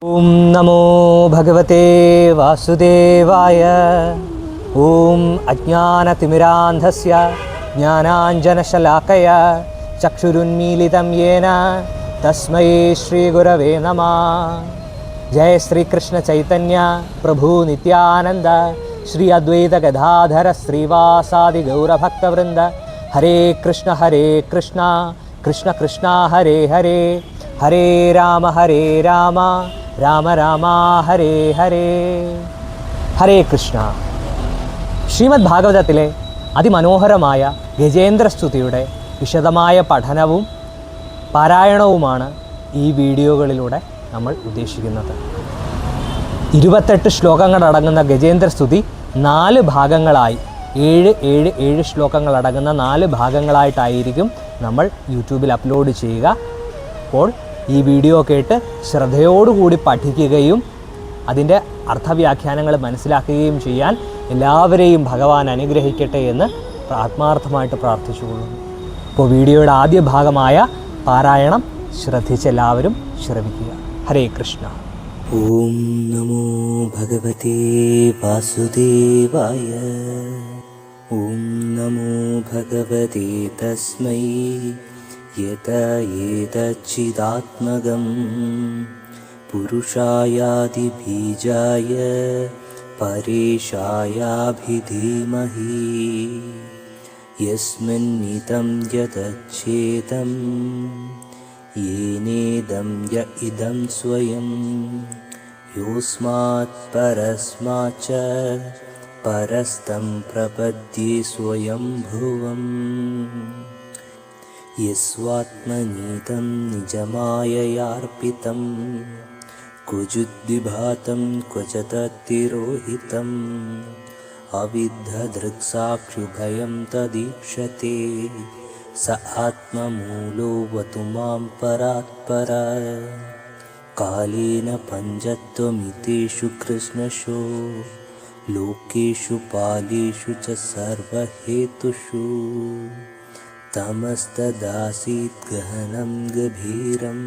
ओम नमो भगवते वासुदेवाय। ओम अज्ञानतिमिरान्धस्य ज्ञानाञ्जनशलाकया चक्षुरुन्मीलितं येन तस्मै श्रीगुरवे नमः। जय श्री कृष्ण चैतन्य प्रभु नित्यानंद श्री अद्वैत गदाधर श्रीवासादि गौरभक्तवृंद। हरे कृष्ण कृष्ण कृष्ण हरे हरे, हरे राम രാമ രാമ ഹരേ ഹരേ. ഹരേ കൃഷ്ണ. ശ്രീമദ് ഭാഗവതത്തിലെ അതിമനോഹരമായ ഗജേന്ദ്രസ്തുതിയുടെ വിശദമായ പഠനവും പാരായണവുമാണ് ഈ വീഡിയോകളിലൂടെ നമ്മൾ ഉദ്ദേശിക്കുന്നത്. 28 ശ്ലോകങ്ങളടങ്ങുന്ന ഗജേന്ദ്രസ്തുതി 4 ഭാഗങ്ങളായി 7 ശ്ലോകങ്ങളടങ്ങുന്ന 4 ഭാഗങ്ങളായിട്ടായിരിക്കും നമ്മൾ യൂട്യൂബിൽ അപ്ലോഡ് ചെയ്യുക. അപ്പോൾ ഈ വീഡിയോ കേട്ട് ശ്രദ്ധയോടുകൂടി പഠിക്കുകയും അതിൻ്റെ അർത്ഥവ്യാഖ്യാനങ്ങൾ മനസ്സിലാക്കുകയും ചെയ്യാൻ എല്ലാവരെയും ഭഗവാൻ അനുഗ്രഹിക്കട്ടെ എന്ന് ആത്മാർത്ഥമായിട്ട് പ്രാർത്ഥിച്ചുകൊള്ളുന്നു. അപ്പോൾ വീഡിയോയുടെ ആദ്യ ഭാഗമായ പാരായണം ശ്രദ്ധിച്ചെല്ലാവരും ശ്രവിക്കുക. ഹരേ കൃഷ്ണ. ഓം നമോ ഭഗവതേ വാസുദേവായ. ഓം നമോ ഭഗവതേ തസ്മൈ യഥാ ഏതച്ചിദാത്മകം പുരുഷായാദിബീജായ പരേശായാഭിധീമഹി യസ്മിന്നിദം യദച്ഛേദം യേനേദം യ ഇദം സ്വയം യോസ്മാത് പരസ്മാച്ച പരസ്തം പ്രപദ്യേ സ്വയംഭുവം യസ്വാത്മനീതം നിജമായയാർപ്പിതം ക്വചിദ്വിഭാതം ക്വചതത്തിരോഹിതം അവിദ്ധദൃക്സാക്ഷുഭയം തദീക്ഷത്തെ സ ആത്മമൂലോ വതു മാം പരാത്പര കാലേന പഞ്ചത്വമിതേഷു കൃഷ്ണശോ ലോകേഷു പാലേഷു ച സർവഹേതുഷു തമസ്തദാസീത് ഗഹനം ഗഭീരം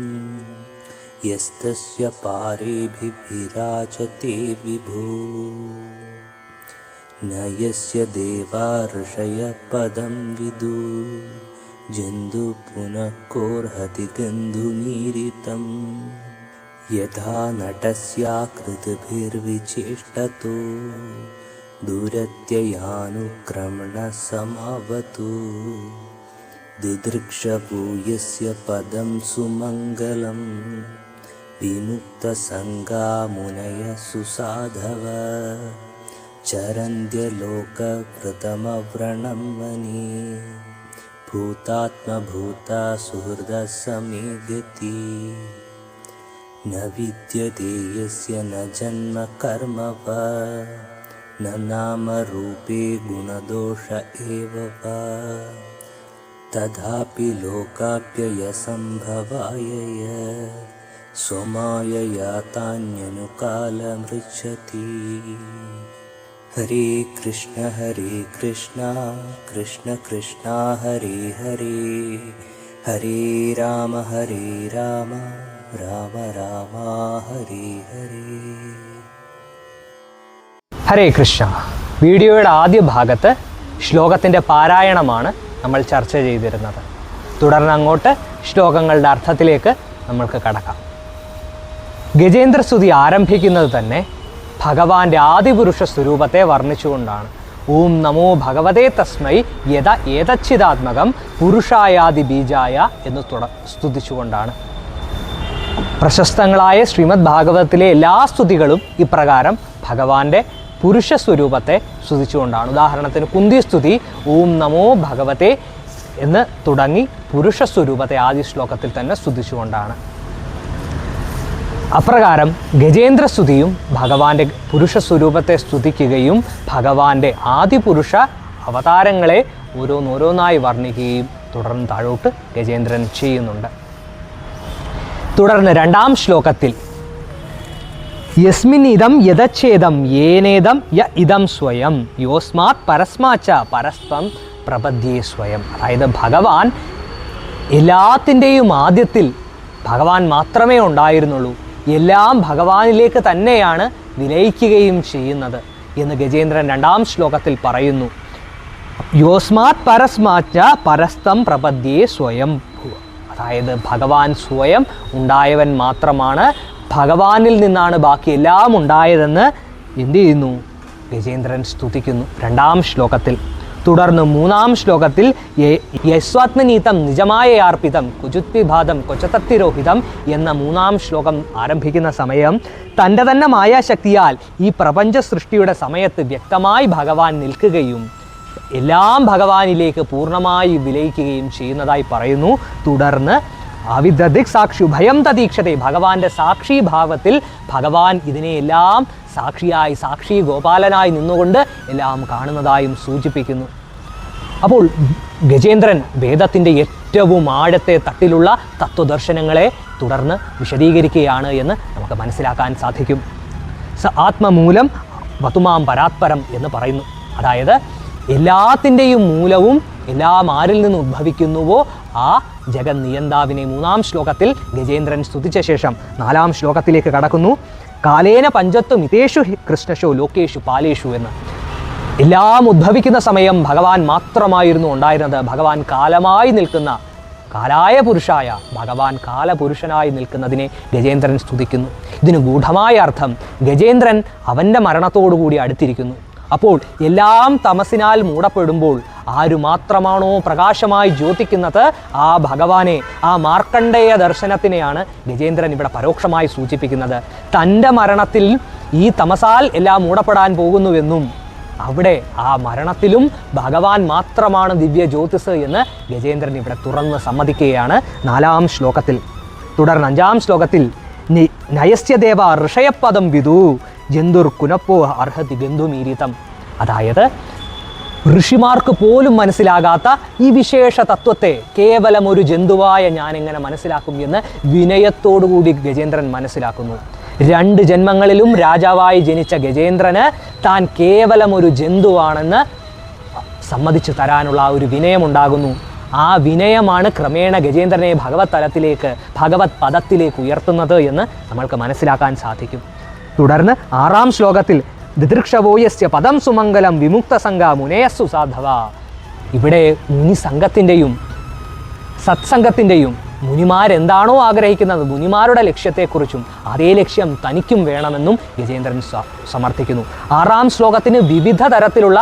യസ്തസ്യ പാരേഭിരാജത്തെ വിഭോ ന യസ്യ ദേവാ ഋഷയഃ പദം വിദു ജന്തു പുനഃ കോർഹതി ഗന്ധുമീരിതം യഥാ നടസ്യാകൃതിഭിർവിചേഷ്ടതോ ദുരത്യയാനുക്രമണ സമാവതു ദിദൃക്ഷഭൂയസ്യ പദം സുമംഗളം വിമുക്തസംഗാ മുനയ സുസാധവ ചരന്ത്യലോകവൃതമവ്രണം വനേ ഭൂതാത്മഭൂതാ സുഹൃദസമേ ഗതി ന വിദ്യതേ യസ്യ ന ജന്മ കർമ്മ വാ ന നാമരൂപേ ഗുണദോഷ ഏവ വാ തഥാപി ലോകാപ്യയസംഭവായ സ്വമായയാ താന്യനുകാലമൃച്ഛതി. ഹരേ കൃഷ്ണ കൃഷ്ണ കൃഷ്ണ ഹരേ ഹരേ, ഹരേ രാമ രാമ രാമ ഹരേ ഹരേ. ഹരേ കൃഷ്ണ. വീഡിയോയുടെ ആദ്യ ഭാഗത്ത് ശ്ലോകത്തിൻ്റെ പാരായണമാണ് നമ്മൾ ചർച്ച ചെയ്തിരുന്നത്. തുടർന്ന് അങ്ങോട്ട് ശ്ലോകങ്ങളുടെ അർത്ഥത്തിലേക്ക് നമ്മൾക്ക് കടക്കാം. ഗജേന്ദ്രസ്തുതി ആരംഭിക്കുന്നത് തന്നെ ഭഗവാന്റെ ആദിപുരുഷ സ്വരൂപത്തെ വർണ്ണിച്ചുകൊണ്ടാണ്. ഓം നമോ ഭഗവതേ തസ്മൈ യഥ ഏതച്ഛിദാത്മകം പുരുഷായാദി ബീജായ എന്ന് സ്തുതിച്ചുകൊണ്ടാണ്. പ്രശസ്തങ്ങളായ ശ്രീമദ് ഭാഗവതത്തിലെ എല്ലാ സ്തുതികളും ഇപ്രകാരം ഭഗവാന്റെ പുരുഷ സ്വരൂപത്തെ സ്തുതിച്ചുകൊണ്ടാണ്. ഉദാഹരണത്തിന് കുന്തി സ്തുതി ഓം നമോ ഭഗവതേ എന്ന് തുടങ്ങി പുരുഷ സ്വരൂപത്തെ ആദ്യ ശ്ലോകത്തിൽ തന്നെ സ്തുതിച്ചുകൊണ്ടാണ്. അപ്രകാരം ഗജേന്ദ്രസ്തുതിയും ഭഗവാന്റെ പുരുഷ സ്വരൂപത്തെ സ്തുതിക്കുകയും ഭഗവാന്റെ ആദിപുരുഷ അവതാരങ്ങളെ ഓരോന്നോരോന്നായി വർണ്ണിക്കുകയും തുടർന്ന് താഴോട്ട് ഗജേന്ദ്രൻ ചെയ്യുന്നുണ്ട്. തുടർന്ന് 2-ാം ശ്ലോകത്തിൽ യസ്മിൻ ഇദം യദച്ഛേദം യേനേദം യ ഇദം സ്വയം യോസ്മാത് പരസ്മാച്ച പരസ്പം പ്രപദ്യേ സ്വയം. അതായത് ഭഗവാൻ എല്ലാത്തിൻ്റെയും ആദ്യത്തിൽ ഭഗവാൻ മാത്രമേ ഉണ്ടായിരുന്നുള്ളൂ. എല്ലാം ഭഗവാനിലേക്ക് തന്നെയാണ് വിലയിക്കുകയും ചെയ്യുന്നത് എന്ന് ഗജേന്ദ്രൻ 2-ാം ശ്ലോകത്തിൽ പറയുന്നു. യോസ്മാത് പരസ്മാച്ച പരസ്തം പ്രപദ്യേ സ്വയം. അതായത് ഭഗവാൻ സ്വയം ഉണ്ടായവൻ മാത്രമാണ്, ഭഗവാനിൽ നിന്നാണ് ബാക്കി എല്ലാം ഉണ്ടായതെന്ന് എന്ത് ചെയ്യുന്നു? ഗജേന്ദ്രൻ സ്തുതിക്കുന്നു 2-ാം ശ്ലോകത്തിൽ. തുടർന്ന് 3-ാം ശ്ലോകത്തിൽ യസ്വാത്മനീതം നിജമായ അർപ്പിതം കുജുത്വിഭാതം കൊച്ചതത്തിരോഹിതം എന്ന 3-ാം ശ്ലോകം ആരംഭിക്കുന്ന സമയം തൻ്റെ തന്നെ മായാശക്തിയാൽ ഈ പ്രപഞ്ച സൃഷ്ടിയുടെ സമയത്ത് വ്യക്തമായി ഭഗവാൻ നിൽക്കുകയും എല്ലാം ഭഗവാനിലേക്ക് പൂർണ്ണമായി വിലയിക്കുകയും ചെയ്യുന്നതായി പറയുന്നു. തുടർന്ന് അവിദ്യദിക് സാക്ഷി ഭയം തദീക്ഷതേ, ഭഗവാന്റെ സാക്ഷിഭാവത്തിൽ ഭഗവാൻ ഇതിനെയെല്ലാം സാക്ഷിയായി സാക്ഷി ഗോപാലനായി നിന്നുകൊണ്ട് എല്ലാം കാണുന്നതായും സൂചിപ്പിക്കുന്നു. അപ്പോൾ ഗജേന്ദ്രൻ വേദത്തിൻ്റെ ഏറ്റവും ആഴത്തെ തട്ടിലുള്ള തത്വദർശനങ്ങളെ തുടർന്ന് വിശദീകരിക്കുകയാണ് എന്ന് നമുക്ക് മനസ്സിലാക്കാൻ സാധിക്കും. സ ആത്മമൂലം വതുമാം പരാത്പരം എന്ന് പറയുന്നു. അതായത് എല്ലാത്തിൻ്റെയും മൂലവും എല്ലാം ആരിൽ നിന്ന് ഉദ്ഭവിക്കുന്നുവോ ആ ജഗൻ നിയന്താവിനെ 3-ാം ശ്ലോകത്തിൽ ഗജേന്ദ്രൻ സ്തുതിച്ച ശേഷം 4-ാം ശ്ലോകത്തിലേക്ക് കടക്കുന്നു. കാലേന പഞ്ചത്വ മിതേഷു കൃഷ്ണശോ ലോകേഷു പാലേഷു എന്ന്. എല്ലാം ഉദ്ഭവിക്കുന്ന സമയം ഭഗവാൻ മാത്രമായിരുന്നു ഉണ്ടായിരുന്നത്. ഭഗവാൻ കാലമായി നിൽക്കുന്ന, കാലായ പുരുഷായ ഭഗവാൻ കാലപുരുഷനായി നിൽക്കുന്നതിനെ ഗജേന്ദ്രൻ സ്തുതിക്കുന്നു. ഇതിന് ഗൂഢമായ അർത്ഥം ഗജേന്ദ്രൻ അവൻ്റെ മരണത്തോടുകൂടി അടുത്തിരിക്കുന്നു. അപ്പോൾ എല്ലാം തമസിനാൽ മൂടപ്പെടുമ്പോൾ ആരു മാത്രമാണോ പ്രകാശമായി ജ്യോതിക്കുന്നത് ആ ഭഗവാനെ, ആ മാർക്കണ്ഡേയ ദർശനത്തിനെയാണ് ഗജേന്ദ്രൻ ഇവിടെ പരോക്ഷമായി സൂചിപ്പിക്കുന്നത്. തൻ്റെ മരണത്തിൽ ഈ തമസാൽ എല്ലാം മൂടപ്പെടാൻ പോകുന്നുവെന്നും അവിടെ ആ മരണത്തിലും ഭഗവാൻ മാത്രമാണ് ദിവ്യ ജ്യോതിസ് എന്ന് ഗജേന്ദ്രൻ ഇവിടെ തുറന്ന് സമ്മതിക്കുകയാണ് 4-ാം ശ്ലോകത്തിൽ. തുടർന്ന് 5-ാം ശ്ലോകത്തിൽ നയസ്യദേവ ഋഷയപദം വിദു ജന്തുർ കുനപ്പോ അർഹതി ബന്ധുമീരിതം. അതായത് ഋഷിമാർക്ക് പോലും മനസ്സിലാകാത്ത ഈ വിശേഷ തത്വത്തെ കേവലം ഒരു ജന്തുവായ ഞാൻ എങ്ങനെ മനസ്സിലാക്കും എന്ന് വിനയത്തോടുകൂടി ഗജേന്ദ്രൻ മനസ്സിലാക്കുന്നു. 2 ജന്മങ്ങളിലും രാജാവായി ജനിച്ച ഗജേന്ദ്രന് താൻ കേവലം ഒരു ജന്തുവാണെന്ന് സമ്മതിച്ചു തരാനുള്ള ഒരു വിനയമുണ്ടാകുന്നു. ആ വിനയമാണ് ക്രമേണ ഗജേന്ദ്രനെ ഭഗവത് തലത്തിലേക്ക്, ഭഗവത് പദത്തിലേക്ക് ഉയർത്തുന്നത് എന്ന് നമ്മൾക്ക് മനസ്സിലാക്കാൻ സാധിക്കും. തുടർന്ന് 6-ാം ശ്ലോകത്തിൽ ദിദൃക്ഷവോയസ്യ പദം സുമംഗലം വിമുക്ത സംഘ മുനയസ്സു സാധവ. ഇവിടെ മുനിസംഘത്തിൻ്റെയും സത്സംഗത്തിൻ്റെയും മുനിമാരെന്താണോ ആഗ്രഹിക്കുന്നത്, മുനിമാരുടെ ലക്ഷ്യത്തെക്കുറിച്ചും അതേ ലക്ഷ്യം തനിക്കും വേണമെന്നും ഗജേന്ദ്രൻ സമർത്ഥിക്കുന്നു. 6-ാം ശ്ലോകത്തിന് വിവിധ തരത്തിലുള്ള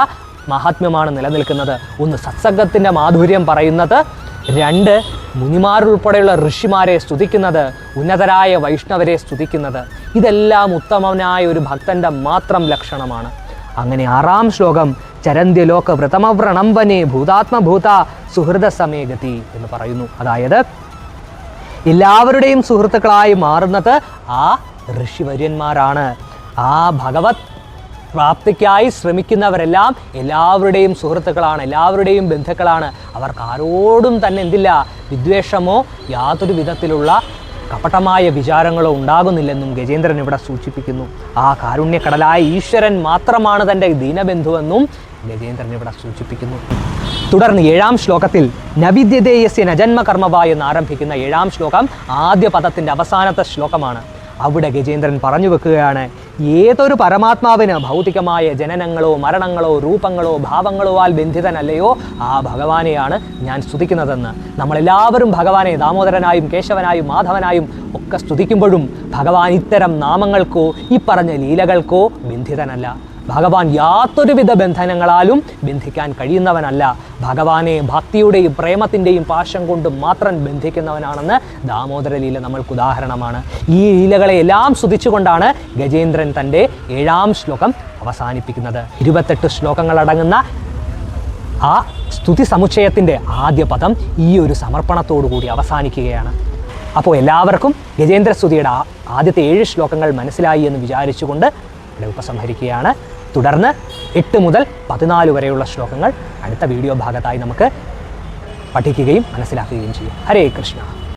മഹാത്മ്യമാണ് നിലനിൽക്കുന്നത്. 1 സത്സംഗത്തിൻ്റെ മാധുര്യം പറയുന്നത്, 2 മുനിമാരുൾപ്പെടെയുള്ള ഋഷിമാരെ സ്തുതിക്കുന്നത്, ഉന്നതരായ വൈഷ്ണവരെ സ്തുതിക്കുന്നത്. ഇതെല്ലാം ഉത്തമനായ ഒരു ഭക്തൻ്റെ മാത്രം ലക്ഷണമാണ്. അങ്ങനെ 6-ാം ശ്ലോകം ചരന്ത്യലോക വൃതമവ്രണംബനെ ഭൂതാത്മഭൂത സുഹൃദ സമേഗതി എന്ന് പറയുന്നു. അതായത് എല്ലാവരുടെയും സുഹൃത്തുക്കളായി മാറുന്നത് ആ ഋഷിവര്യന്മാരാണ്. ആ ഭഗവത് പ്രാപ്തിക്കായി ശ്രമിക്കുന്നവരെല്ലാം എല്ലാവരുടെയും സുഹൃത്തുക്കളാണ്, എല്ലാവരുടെയും ബന്ധുക്കളാണ്. അവർക്ക് ആരോടും തന്നെ എന്തില്ല, വിദ്വേഷമോ യാതൊരു വിധത്തിലുള്ള കപടമായ വിചാരങ്ങളോ ഉണ്ടാകുന്നില്ലെന്നും ഗജേന്ദ്രൻ ഇവിടെ സൂചിപ്പിക്കുന്നു. ആ കാരുണ്യക്കടലായ ഈശ്വരൻ മാത്രമാണ് തൻ്റെ ദീനബന്ധുവെന്നും ഗജേന്ദ്രൻ ഇവിടെ സൂചിപ്പിക്കുന്നു. തുടർന്ന് 7-ാം ശ്ലോകത്തിൽ നവിദ്യതേയസ്യ നജന്മകർമ്മവ എന്ന് ആരംഭിക്കുന്ന 7-ാം ശ്ലോകം ആദ്യ പദത്തിൻ്റെ അവസാനത്തെ ശ്ലോകമാണ്. അവിടെ ഗജേന്ദ്രൻ പറഞ്ഞു വെക്കുകയാണ്, ഏതൊരു പരമാത്മാവിന് ഭൗതികമായ ജനനങ്ങളോ മരണങ്ങളോ രൂപങ്ങളോ ഭാവങ്ങളോ ആൽ ബന്ധിതനല്ലയോ ആ ഭഗവാനെയാണ് ഞാൻ സ്തുതിക്കുന്നതെന്ന്. നമ്മളെല്ലാവരും ഭഗവാനെ ദാമോദരനായും കേശവനായും മാധവനായും ഒക്കെ സ്തുതിക്കുമ്പോഴും ഭഗവാൻ ഇത്തരം നാമങ്ങൾക്കോ ഈ പറഞ്ഞ ലീലകൾക്കോ ബന്ധിതനല്ല. ഭഗവാൻ യാതൊരുവിധ ബന്ധനങ്ങളാലും ബന്ധിക്കാൻ കഴിയുന്നവനല്ല. ഭഗവാനെ ഭക്തിയുടെയും പ്രേമത്തിൻ്റെയും പാശം കൊണ്ട് മാത്രം ബന്ധിക്കുന്നവനാണെന്ന് ദാമോദര ലീല നമ്മൾക്ക് ഉദാഹരണമാണ്. ഈ ലീലകളെ എല്ലാം സ്തുതിച്ചുകൊണ്ടാണ് ഗജേന്ദ്രൻ തൻ്റെ 7-ാം ശ്ലോകം അവസാനിപ്പിക്കുന്നത്. 28 ശ്ലോകങ്ങളടങ്ങുന്ന ആ സ്തുതി സമുച്ചയത്തിൻ്റെ ആദ്യ പദം ഈ ഒരു സമർപ്പണത്തോടു കൂടി അവസാനിക്കുകയാണ്. അപ്പോൾ എല്ലാവർക്കും ഗജേന്ദ്ര സ്തുതിയുടെ ആദ്യത്തെ 7 ശ്ലോകങ്ങൾ മനസ്സിലായി എന്ന് വിചാരിച്ചുകൊണ്ട് ഇവിടെ ഉപസംഹരിക്കുകയാണ്. തുടർന്ന് 8 മുതൽ 14 വരെയുള്ള ശ്ലോകങ്ങൾ അടുത്ത വീഡിയോ ഭാഗത്തായി നമുക്ക് പഠിക്കുകയും മനസ്സിലാക്കുകയും ചെയ്യും. ഹരേ കൃഷ്ണ.